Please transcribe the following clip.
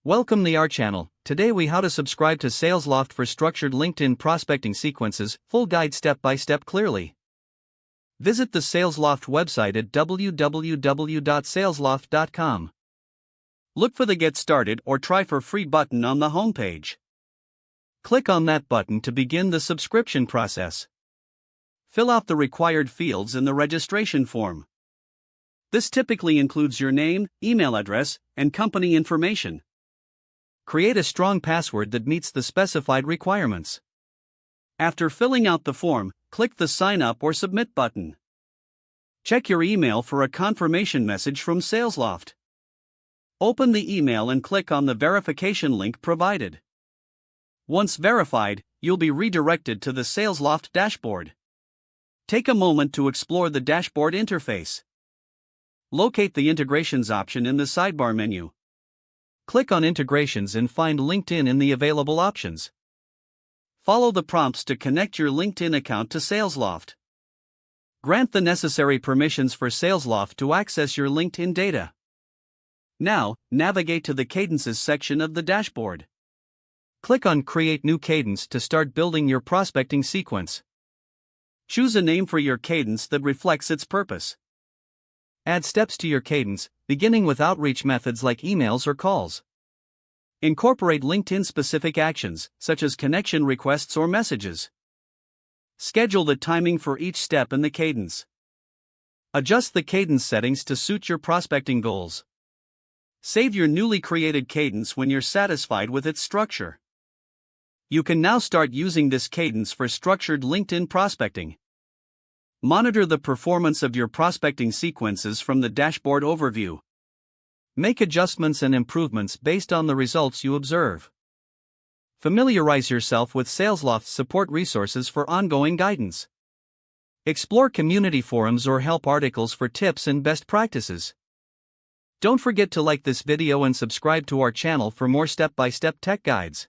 Welcome to our channel. Today we how to subscribe to Salesloft for structured LinkedIn prospecting sequences, full guide step by step clearly. Visit the Salesloft website at www.salesloft.com. Look for the Get Started or Try for Free button on the homepage. Click on that button to begin the subscription process. Fill out the required fields in the registration form. This typically includes your name, email address, and company information. Create a strong password that meets the specified requirements. After filling out the form, click the Sign Up or Submit button. Check your email for a confirmation message from Salesloft. Open the email and click on the verification link provided. Once verified, you'll be redirected to the Salesloft dashboard. Take a moment to explore the dashboard interface. Locate the Integrations option in the sidebar menu. Click on Integrations and find LinkedIn in the available options. Follow the prompts to connect your LinkedIn account to Salesloft. Grant the necessary permissions for Salesloft to access your LinkedIn data. Now, navigate to the Cadences section of the dashboard. Click on Create New Cadence to start building your prospecting sequence. Choose a name for your cadence that reflects its purpose. Add steps to your cadence, beginning with outreach methods like emails or calls. Incorporate LinkedIn-specific actions, such as connection requests or messages. Schedule the timing for each step in the cadence. Adjust the cadence settings to suit your prospecting goals. Save your newly created cadence when you're satisfied with its structure. You can now start using this cadence for structured LinkedIn prospecting. Monitor the performance of your prospecting sequences from the dashboard overview. Make adjustments and improvements based on the results you observe. Familiarize yourself with Salesloft's support resources for ongoing guidance. Explore community forums or help articles for tips and best practices. Don't forget to like this video and subscribe to our channel for more step-by-step tech guides.